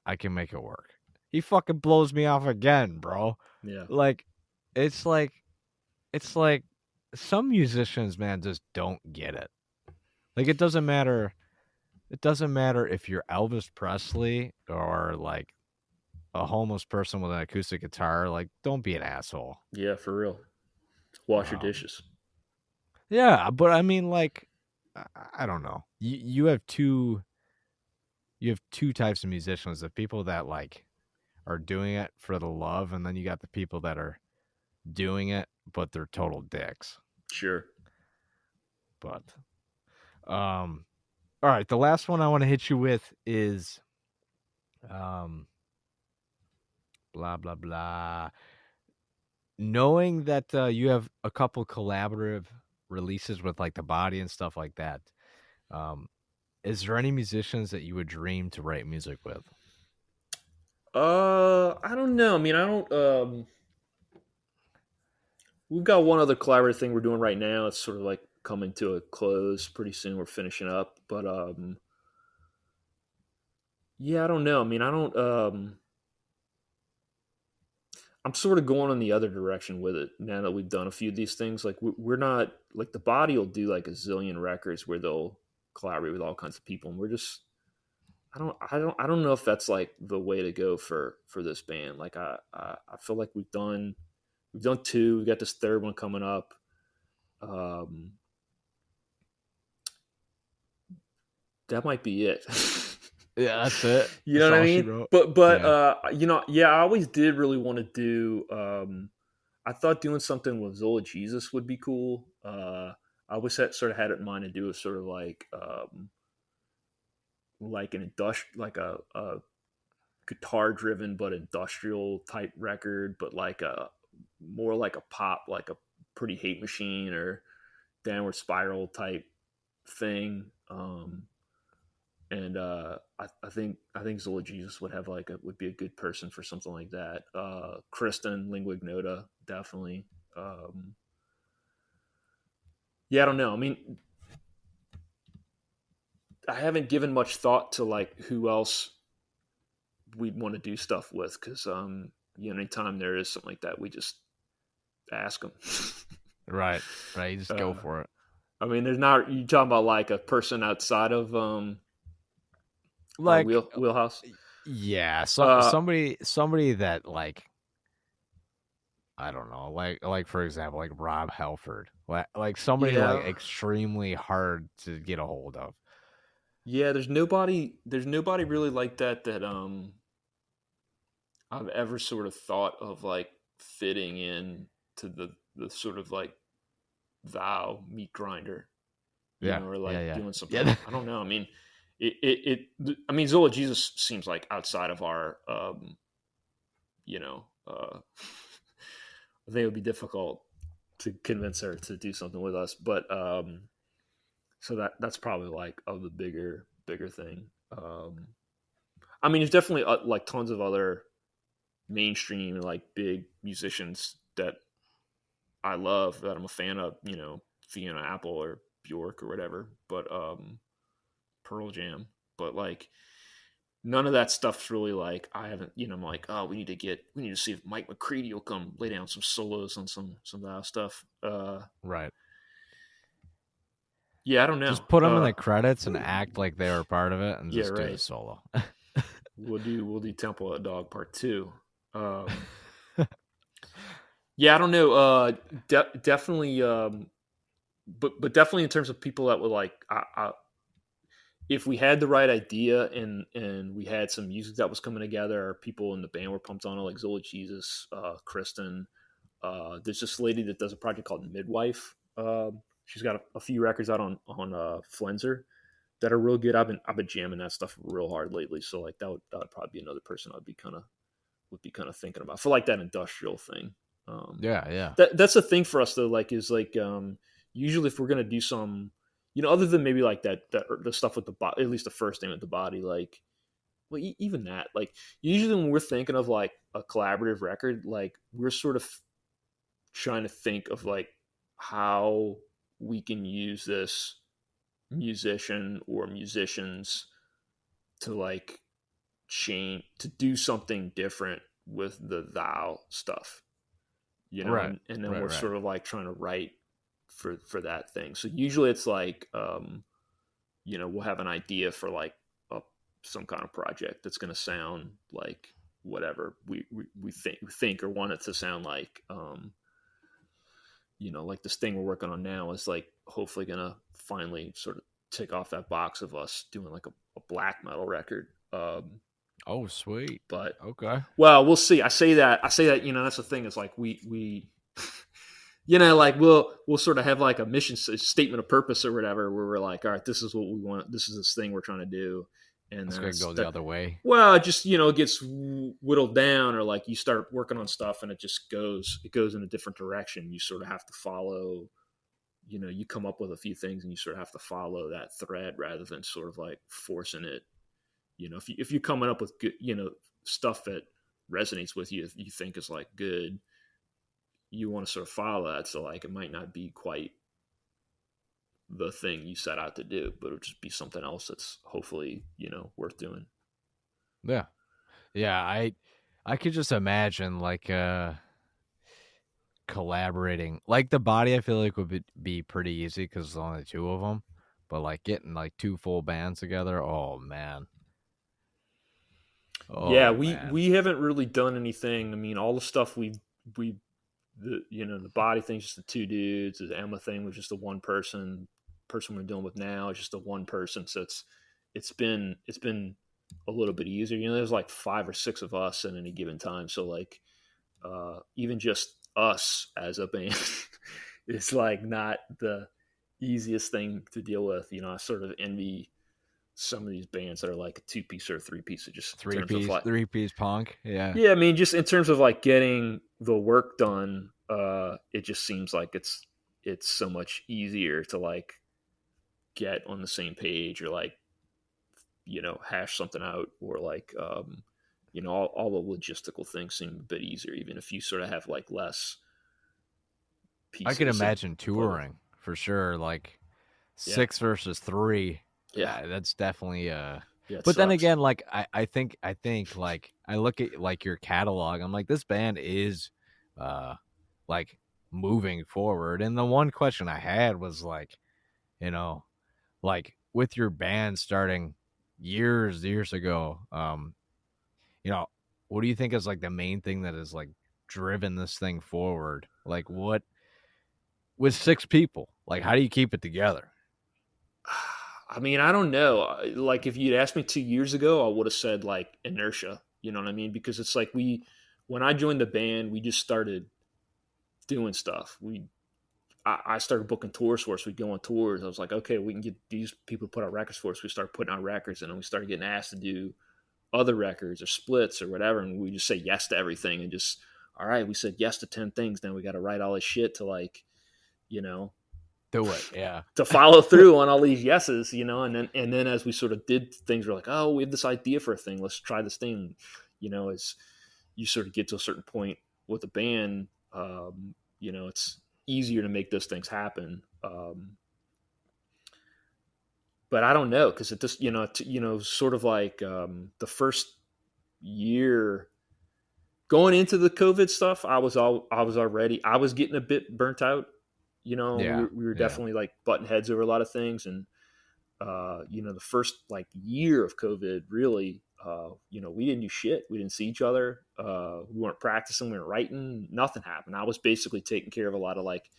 I can make it work. He fucking blows me off again, bro. Yeah. Like, it's like, it's like some musicians, man, just don't get it. Like, it doesn't matter. It doesn't matter if you're Elvis Presley or like a homeless person with an acoustic guitar. Like, don't be an asshole. Yeah, for real. Wash your dishes. Yeah, but I mean, like, I don't know. You have two types of musicians: the people that like are doing it for the love, and then you got the people that are doing it, but they're total dicks. Sure. But, all right, the last one I want to hit you with is, blah blah blah. Knowing that you have a couple collaborative releases with like the Body and stuff like that, is there any musicians that you would dream to write music with? I don't know. I mean, I don't. We've got one other collaborative thing we're doing right now. It's sort of like coming to a close pretty soon. We're finishing up, but yeah, I don't know. I mean, I don't. I'm sort of going in the other direction with it now that we've done a few of these things. Like we're not like the Body will do like a zillion records where they'll collaborate with all kinds of people, and we're just. I don't know if that's like the way to go for this band. Like I feel like we've done two. We've got this third one coming up. That might be it. Yeah, that's it. You know That's what I all she mean? wrote. But Yeah. you know, yeah, I always did really want to do. I thought doing something with Zola Jesus would be cool. I always sort of had it in mind to do a sort of like an industrial, like a guitar driven but industrial type record, but like a more like a pop, like a Pretty Hate Machine or Downward Spiral type thing. And I think Zola Jesus would have would be a good person for something like that. Kristen Lingua Ignota, definitely. Yeah, I don't know. I mean, I haven't given much thought to like who else we'd want to do stuff with because you know, anytime there is something like that, we just ask them. Right. You just go for it. I mean, there's not you talking about like a person outside of Like wheelhouse. Yeah, somebody that like I don't know, like for example, like Rob Halford, like somebody like extremely hard to get a hold of. Yeah, there's nobody really like that I've ever sort of thought of like fitting in to the sort of like thou meat grinder, you know, or like doing something. Yeah. I don't know. I mean, I mean, Zola Jesus seems like outside of our, you know, I think it would be difficult to convince her to do something with us, but so that's probably like of the bigger thing. I mean, there's definitely like tons of other mainstream like big musicians that I love that I'm a fan of, you know, Fiona Apple or Bjork or whatever, but Pearl Jam, but like none of that stuff's really like I haven't, you know, I'm like, oh, we need to see if Mike McCready will come lay down some solos on some of that stuff. Right. Yeah, I don't know. Just put them in the credits and act like they were part of it, and Yeah, just do right. the solo. We'll do Temple of Dog Part 2. Yeah, I don't know. Definitely, but definitely in terms of people that would like, if we had the right idea and we had some music that was coming together, or people in the band were pumped on it, like Zola Jesus, Kristen. There's this lady that does a project called Midwife. She's got a few records out on Flenser that are real good. I've been jamming that stuff real hard lately. So like that would probably be another person I'd be kind of thinking about for like that industrial thing. Yeah. That's the thing for us though. Like is like usually if we're gonna do some, you know, other than maybe like that the stuff with the body, at least the first thing with the Body, like, well, even that, like usually when we're thinking of like a collaborative record, like we're sort of trying to think of like how we can use this musician or musicians to like change, to do something different with the thou stuff, you know, Right. and then Right. we're Right. sort of like trying to write for that thing. So usually it's like, you know, we'll have an idea for like a, some kind of project that's going to sound like whatever we think or want it to sound like. You know, like this thing we're working on now is like hopefully going to finally sort of tick off that box of us doing like a black metal record. Oh, sweet. But Okay. well, we'll see. I say that, you know, that's the thing is like we you know, like we'll sort of have like a mission statement of purpose or whatever, where we're like, all right, this is what we want. This is this thing we're trying to do. And It's then gonna go the other way. well, it just, you know, it gets whittled down, or like you start working on stuff and it just goes in a different direction. You sort of have to follow, you know, you come up with a few things and you sort of have to follow that thread rather than sort of like forcing it. You know, if you're coming up with good, you know, stuff that resonates with you, you think is like good, you want to sort of follow that. So like it might not be quite the thing you set out to do, but it'll just be something else that's hopefully, you know, worth doing. Yeah. Yeah. I could just imagine like collaborating. Like the body, I feel like would be pretty easy because there's only two of them. But like getting like two full bands together, oh man. Yeah, Oh man. we haven't really done anything. I mean, all the stuff we the, you know, the body thing's just the two dudes. The Emma thing was just the one person we're dealing with now is just the one person. So it's been a little bit easier. You know, there's like 5 or 6 of us at any given time. So like even just us as a band is like not the easiest thing to deal with. You know, I sort of envy some of these bands that are like a 2-piece or a 3-piece. It just in terms of like, 3-piece punk. Yeah. yeah, I mean, just in terms of like getting the work done, it just seems like it's so much easier to like get on the same page or like, you know, hash something out, or like, you know, all the logistical things seem a bit easier, even if you sort of have like less I pieces. can imagine touring for sure. Like Yeah. 6 versus 3. Yeah. That's definitely Yeah, it but then sucks. again, like I think like I look at like your catalog, I'm like, this band is like moving forward. And the one question I had was like, you know, like with your band starting years ago, you know, what do you think is like the main thing that has like driven this thing forward? Like what with 6 people, like how do you keep it together? I mean, I don't know. Like, if you'd asked me 2 years ago, I would have said like inertia. You know what I mean? Because it's like when I joined the band, we just started doing stuff. I started booking tours for us. We'd go on tours. I was like, okay, we can get these people to put out records for us. We started putting out records, and then we started getting asked to do other records or splits or whatever. And we just say yes to everything, and just, all right, we said yes to 10 things. Then we got to write all this shit to like, you know, Do it. Yeah. to follow through on all these yeses, you know, and then as we sort of did things, we're like, oh, we have this idea for a thing. Let's try this thing. You know, as you sort of get to a certain point with a band, you know, it's easier to make those things happen. But I don't know, because it just, you know, sort of like the first year going into the COVID stuff, I was getting a bit burnt out. You know, Yeah. we were Yeah. definitely like butting heads over a lot of things, and you know, the first like year of COVID, really, you know, we didn't do shit. We didn't see each other. We weren't practicing. We weren't writing. Nothing happened. I was basically taking care of a lot of like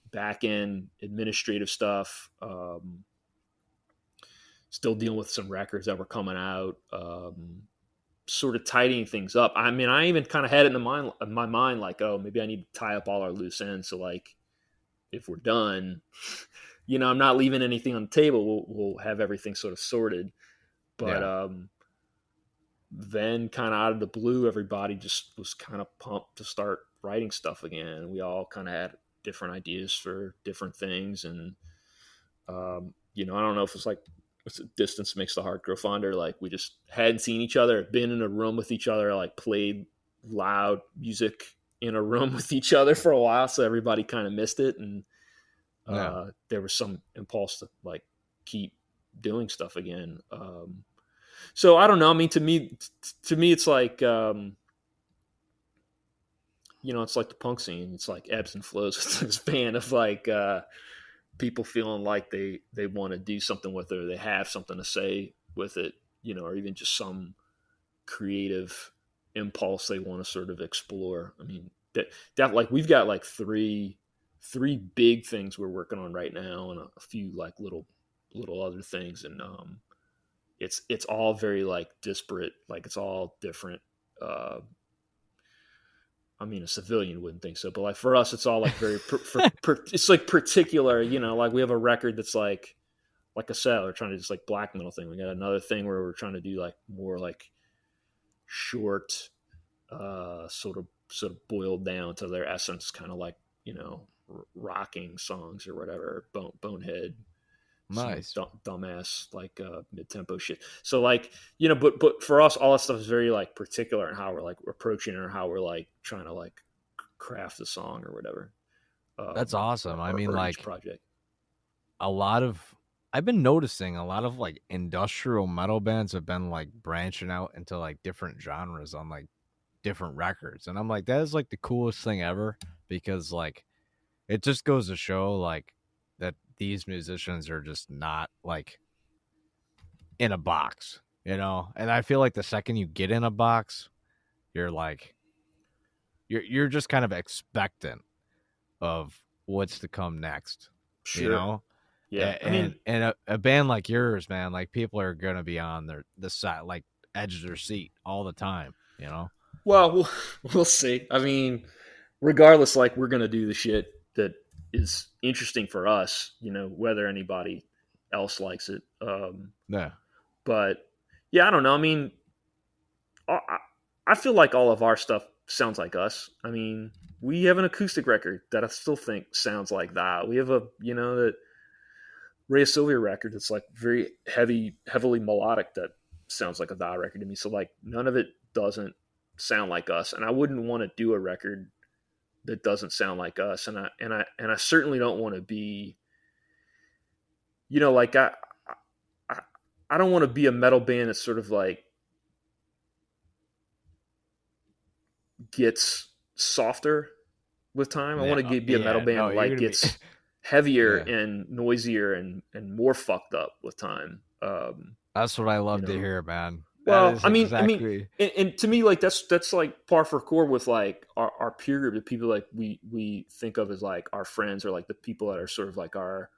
back end administrative stuff. Still dealing with some records that were coming out. Sort of tidying things up. I mean, I even kind of had it in my mind, like, oh, maybe I need to tie up all our loose ends. So like, if we're done, you know, I'm not leaving anything on the table. We'll have everything sort of sorted. But then kind of out of the blue, everybody just was kind of pumped to start writing stuff again. We all kind of had different ideas for different things. And, you know, I don't know if it's like, distance makes the heart grow fonder. Like, we just hadn't seen each other, been in a room with each other, like played loud music in a room with each other for a while. So everybody kind of missed it. And there was some impulse to like keep doing stuff again. So I don't know. I mean, to me, it's like, it's like the punk scene. It's like ebbs and flows with this band of like people feeling like they want to do something with it, or they have something to say with it, or even just some creative impulse they want to sort of explore. I mean, that like we've got like three big things we're working on right now, and a few like little other things, and it's all very like disparate, like it's all different. I mean, a civilian wouldn't think so, but like for us, it's all like very, it's like particular, like we have a record that's like I said, we're trying to just like black metal thing. We got another thing where we're trying to do like more like short, sort of boiled down to their essence, kind of like, rocking songs or whatever, bonehead. Nice. Dumbass like mid-tempo shit. So like, but for us, all that stuff is very like particular in how we're like approaching it, or how we're like trying to like craft the song or whatever. That's awesome. I mean, like project. I've been noticing a lot of like industrial metal bands have been like branching out into like different genres on like different records, and I'm like, that is like the coolest thing ever, because like it just goes to show like that these musicians are just not like in a box, and I feel like the second you get in a box, you're like you're just kind of expectant of what's to come next. Sure. Yeah. And a band like yours, man, like people are gonna be on the side, like edge of their seat all the time, Well, we'll see. I mean, regardless, like we're gonna do the shit that is interesting for us, whether anybody else likes it. Yeah. But yeah, I don't know. I mean, I feel like all of our stuff sounds like us. I mean, we have an acoustic record that I still think sounds like that. We have that Ray Sylvia record that's like very heavily melodic, that sounds like a that record to me. So like none of it doesn't sound like us, and I wouldn't want to do a record that doesn't sound like us, and I certainly don't want to be, like I don't want to be a metal band that's sort of like gets softer with time. I want to be a metal band that like gets heavier and noisier and more fucked up with time. That's what I love to hear, man. Well, I mean, and to me, like that's like par for course with like our peer group, the people like we think of as like our friends, or like the people that are sort of like our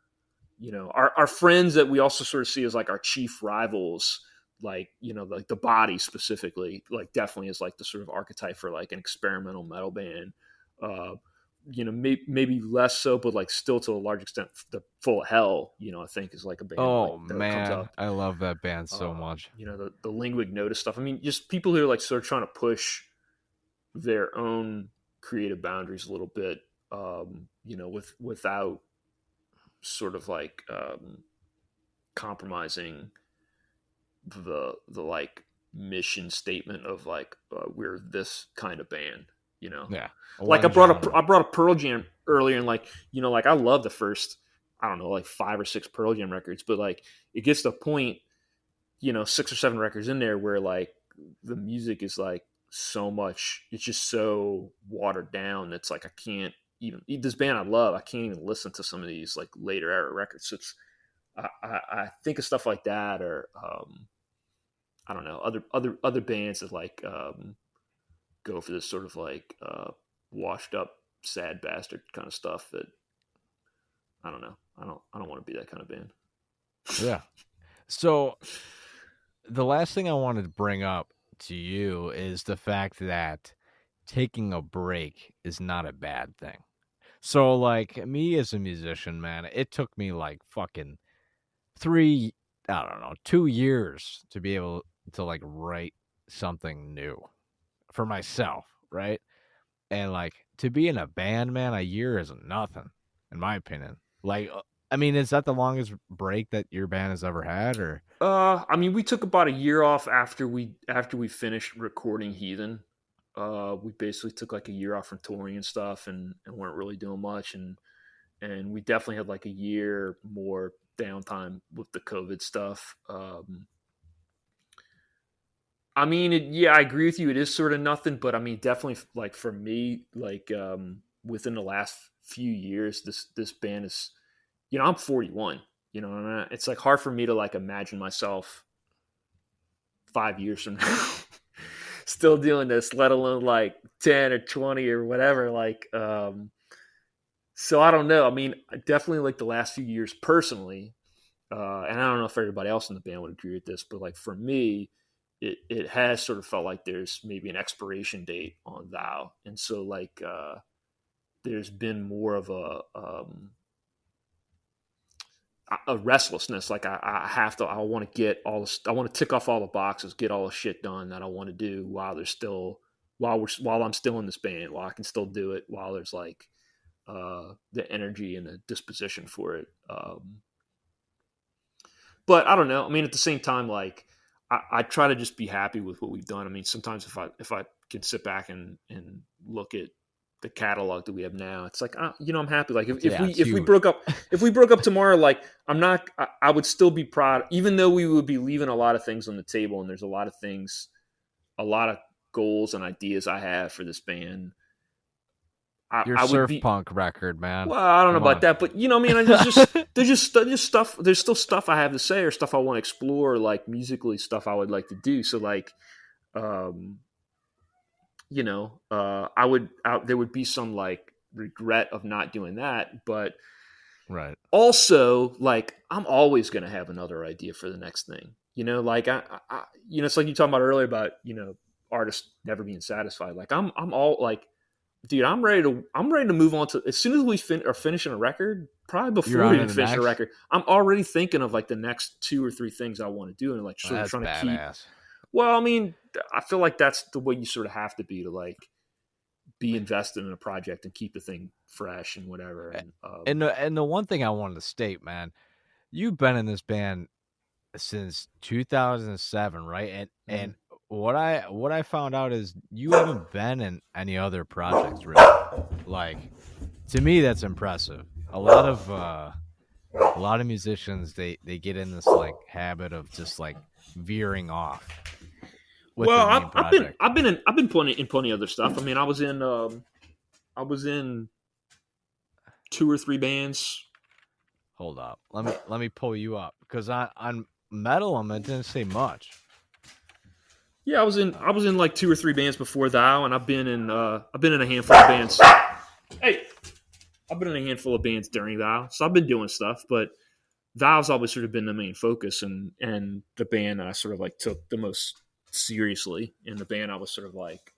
friends that we also sort of see as like our chief rivals, like like the Body specifically, like definitely is like the sort of archetype for like an experimental metal band. Maybe less so, but like still to a large extent, the Full of Hell, I think is like a band. Oh that man, comes up. I love that band so much. The Lingwig Notice stuff. I mean, just people who are like sort of trying to push their own creative boundaries a little bit, without sort of like compromising the like mission statement of like we're this kind of band. Yeah. Like I brought up Pearl Jam earlier, and like like I love the first, I don't know, like 5 or 6 Pearl Jam records, but like it gets to a point, 6 or 7 records in there where like the music is like so much, it's just so watered down. It's like I can't even, this band I love, I can't even listen to some of these like later era records. So it's I think of stuff like that, or I don't know, other bands that like go for this sort of like washed up sad bastard kind of stuff that I don't know. I don't want to be that kind of band. Yeah. So the last thing I wanted to bring up to you is the fact that taking a break is not a bad thing. So like me as a musician, man, it took me like fucking 2 years to be able to like write something new for myself, right? And like to be in a band, man, a year is nothing, in my opinion. Like, I mean, is that the longest break that your band has ever had, or? I mean, we took about a year off after we finished recording Heathen. We basically took like a year off from touring and stuff, and weren't really doing much. And and we definitely had like a year more downtime with the COVID stuff. I mean, yeah, I agree with you. It is sort of nothing, but I mean, definitely like for me, like within the last few years, this band is, I'm 41. And it's like hard for me to like imagine myself 5 years from now still doing this, let alone like 10 or 20 or whatever. Like, so I don't know. I mean, definitely like the last few years personally, and I don't know if everybody else in the band would agree with this, but like for me, it has sort of felt like there's maybe an expiration date on Thou. And so like there's been more of a restlessness. Like I want to get all this, I want to tick off all the boxes, get all the shit done that I want to do while I'm still in this band, while I can still do it, while there's like the energy and the disposition for it. But I don't know. I mean, at the same time, like I try to just be happy with what we've done. I mean, sometimes if I can sit back and look at the catalog that we have now, it's like, I'm happy. Like if we broke up tomorrow, like I would still be proud, even though we would be leaving a lot of things on the table. And there's a lot of goals and ideas I have for this band. Your I surf punk record, man. Well, I don't know about that, but I mean, there's just stuff. There's still stuff I have to say, or stuff I want to explore, like musically, stuff I would like to do. So, like, there would be some like regret of not doing that, but right. Also, like, I'm always going to have another idea for the next thing. Like I it's like you talking about earlier about artists never being satisfied. Like I'm all like. Dude, I'm ready to move on to, as soon as we are finishing a record, probably before we even finish a record, I'm already thinking of like the next 2 or 3 things I want to do, and like sort of trying to keep. Well, I mean, I feel like that's the way you sort of have to be to like be invested in a project and keep the thing fresh and whatever. And the one thing I wanted to state, man, you've been in this band since 2007, right? And what I found out is you haven't been in any other projects, really. Like, to me, that's impressive. A lot of musicians they get in this like habit of just like veering off. Well, I've been in plenty other stuff. I mean, I was in 2 or 3 bands. Hold up, let me pull you up, because on Metal it didn't say much. Yeah, I was in like 2 or 3 bands before Thou, and I've been in a handful of bands. Hey, I've been in a handful of bands during Thou, so I've been doing stuff. But Thou's always sort of been the main focus, and the band that I sort of like took the most seriously, and the band I was sort of like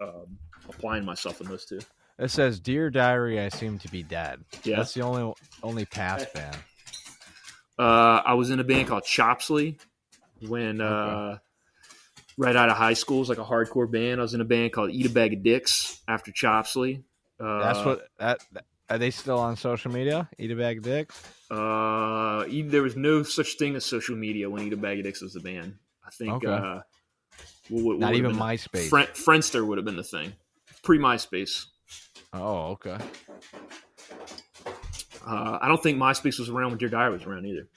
applying myself the most to. It says, "Dear Diary, I seem to be dead." Yeah, that's the only past band. I was in a band called Chopsley when. Okay. Right out of high school, it was like a hardcore band. I was in a band called Eat a Bag of Dicks after Chopsley. That's what. Are they still on social media? Eat a Bag of Dicks. There was no such thing as social media when Eat a Bag of Dicks was the band. I think. Okay. Not even MySpace. Friendster would have been the thing. Pre-MySpace. Oh, okay. I don't think MySpace was around when Dear Diary was around either.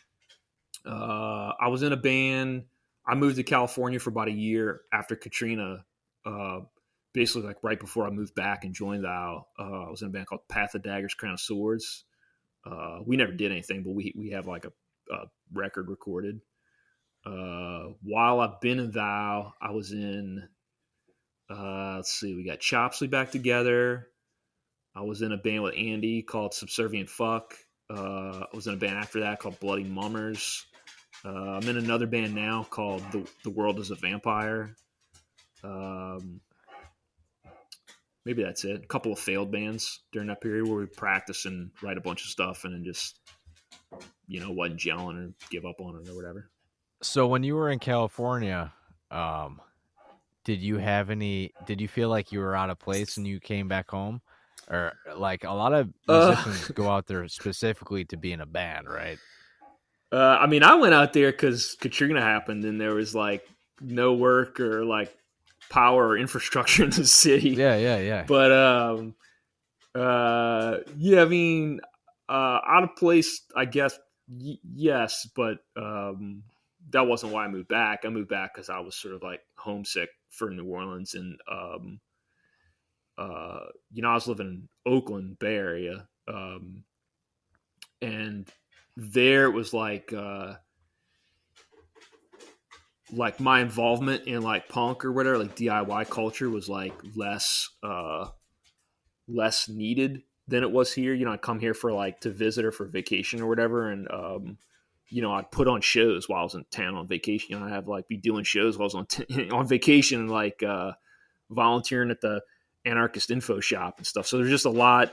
I was in a band. I moved to California for about a year after Katrina, basically like right before I moved back and joined Thou. I was in a band called Path of Daggers, Crown of Swords. We never did anything, but we have like a record recorded. While I've been in Thou, I was in, let's see, we got Chopsley back together. I was in a band with Andy called Bryan Funck. I was in a band after that called Bloody Mummers. I'm in another band now called The World is a Vampire. Maybe that's it. A couple of failed bands during that period where we practice and write a bunch of stuff and then just, wasn't gelling or give up on it or whatever. So when you were in California, did you feel like you were out of place when you came back home? Or like a lot of musicians go out there specifically to be in a band, right? I mean, I went out there because Katrina happened and there was like no work or like power or infrastructure in the city. Yeah. But, I mean, Out of place, I guess. Yes, but that wasn't why I moved back. I moved back because I was sort of like homesick for New Orleans, and I was living in Oakland, Bay Area, and there it was like my involvement in like punk or whatever, like DIY culture was like less needed than it was here. I'd come here for like to visit or for vacation or whatever, and I'd put on shows while I was in town on vacation. I'd have like be doing shows while I was on vacation, and like volunteering at the anarchist info shop and stuff. So there's just a lot.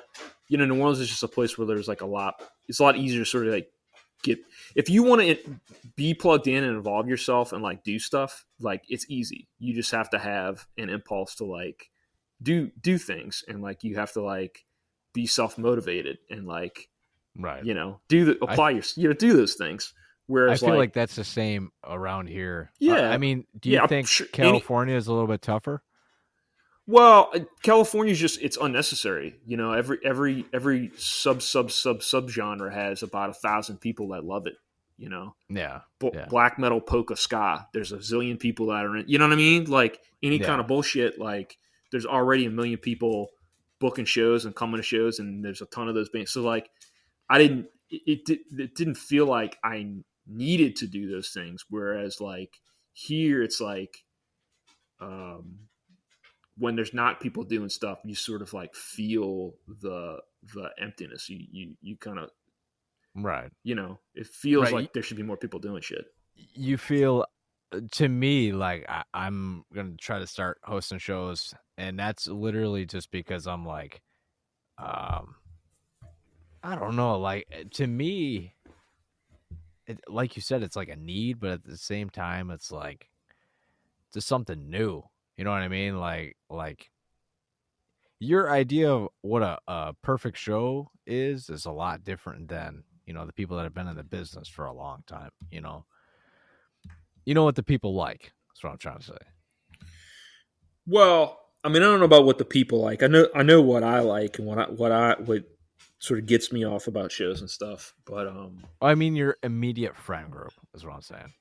New Orleans is just a place where there's like a lot. It's a lot easier to sort of like get, if you want to be plugged in and involve yourself and like do stuff, like it's easy. You just have to have an impulse to like do things, and like you have to like be self-motivated and like right, do those things. Whereas I feel like that's the same around here. Yeah, I mean, do you think California is a little bit tougher? Well, California's just, it's unnecessary. Every sub genre has about 1,000 people that love it. Yeah. Black metal, polka, ska. There's a zillion people that are in. You know what I mean? Like any kind of bullshit. Like there's already a million people booking shows and coming to shows, and there's a ton of those bands. So like, it didn't feel like I needed to do those things. Whereas like here, it's like, when there's not people doing stuff, you sort of like feel the emptiness. You kind of, right. It feels like there should be more people doing shit. You feel, to me, like I'm going to try to start hosting shows, and that's literally just because I'm like, I don't know, like to me, like you said, it's like a need, but at the same time, it's like just something new. You know what I mean? Like your idea of what a perfect show is a lot different than, the people that have been in the business for a long time. You know what the people like. That's what I'm trying to say. Well, I mean, I don't know about what the people like. I know what I like and what sort of gets me off about shows and stuff. But I mean, your immediate friend group is what I'm saying.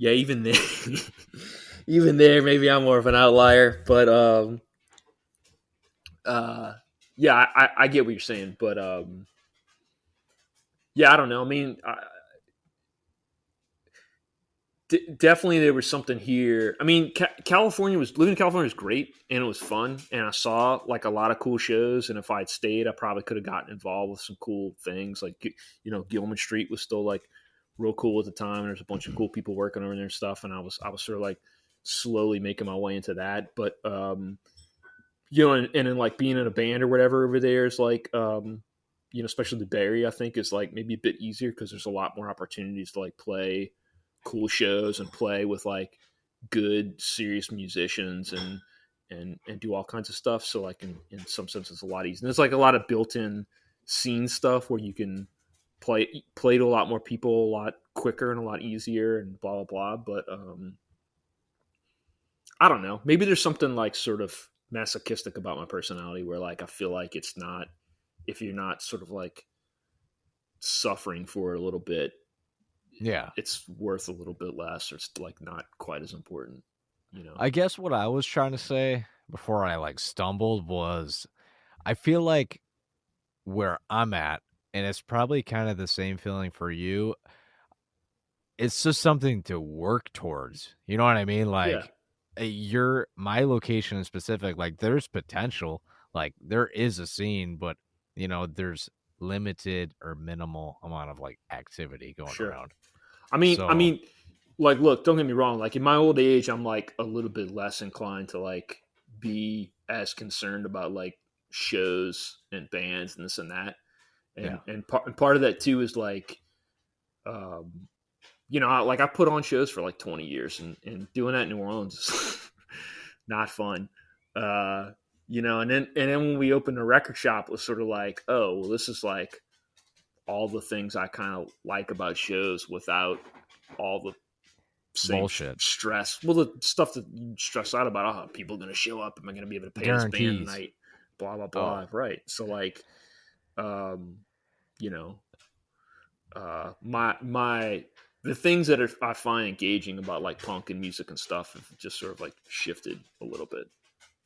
Yeah, even there, maybe I'm more of an outlier. But yeah, I get what you're saying. But yeah, I don't know. I mean, definitely there was something here. I mean, living in California was great, and it was fun, and I saw like a lot of cool shows. And if I'd stayed, I probably could have gotten involved with some cool things. Like Gilman Street was still like real cool at the time. There's a bunch of cool people working over there and stuff, and I was sort of like slowly making my way into that. But and then like being in a band or whatever over there is like especially the Bay Area, I think is like maybe a bit easier because there's a lot more opportunities to like play cool shows and play with like good serious musicians and do all kinds of stuff. So like in some sense it's a lot easier. And there's like a lot of built-in scene stuff where you can play to a lot more people a lot quicker and a lot easier and blah blah blah. But I don't know. Maybe there's something like sort of masochistic about my personality where like I feel like it's not, if you're not sort of like suffering for it a little bit, yeah, it's worth a little bit less, or it's like not quite as important. I guess what I was trying to say before I like stumbled was I feel like where I'm at, and it's probably kind of the same feeling for you, it's just something to work towards. You know what I mean? Like my location in specific, like there's potential, like there is a scene, but there's limited or minimal amount of like activity going around. I mean, like, look, don't get me wrong. Like in my old age, I'm like a little bit less inclined to like be as concerned about like shows and bands and this and that. And part of that too is like, like I put on shows for like 20 years and doing that in New Orleans is not fun. And then when we opened a record shop, it was sort of like, oh, well, this is like all the things I kind of like about shows without all the same bullshit stress. Well, the stuff that you stress out about, oh, people are going to show up. Am I going to be able to pay this band tonight? Blah, blah, blah. Oh. Right. So like, you know, the things that I find engaging about like punk and music and stuff have just sort of like shifted a little bit.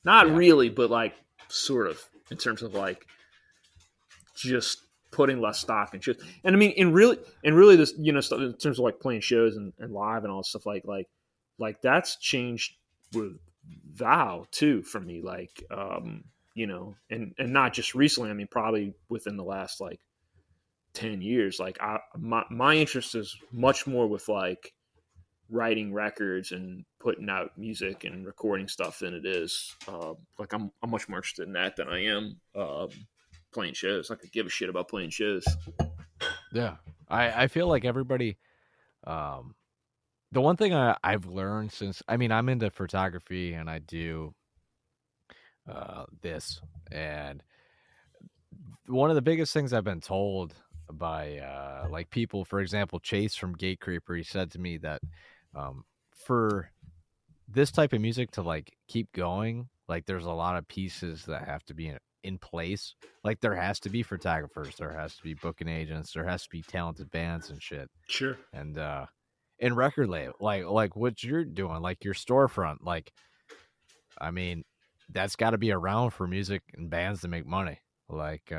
Not really, but like sort of in terms of like just putting less stock and shit. And I mean, and really this, you know, stuff in terms of like playing shows and live and all this stuff like that's changed with Vow too for me. Like, you know, and not just recently. I mean, probably within the last like 10 years. Like my interest is much more with like writing records and putting out music and recording stuff than it is. Like I'm much more interested in that than I am playing shows. I could give a shit about playing shows. Yeah. I feel like everybody, the one thing I've learned since, I mean, I'm into photography and I do this, and one of the biggest things I've been told by like people, for example, Chase from Gate Creeper, he said to me that for this type of music to like keep going, like there's a lot of pieces that have to be in place. Like there has to be photographers, there has to be booking agents, there has to be talented bands and shit. Sure. And in record label, like what you're doing, like your storefront, like I mean, that's got to be around for music and bands to make money. Like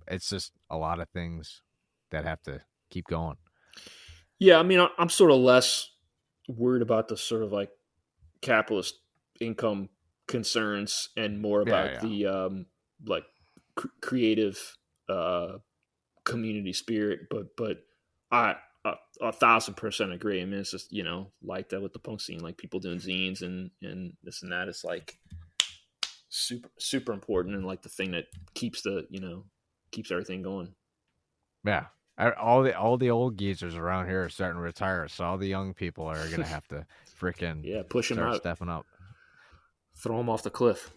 it's just a lot of things that have to keep going. Yeah, I mean, I'm sort of less worried about the sort of like capitalist income concerns and more about the like creative community spirit. But I 1,000% agree. I mean, it's just, you know, like that with the punk scene, like people doing zines and this and that is like super important and like the thing that keeps everything going. Yeah. All the old geezers around here are starting to retire, so all the young people are gonna have to freaking push them out, stepping up, throw them off the cliff.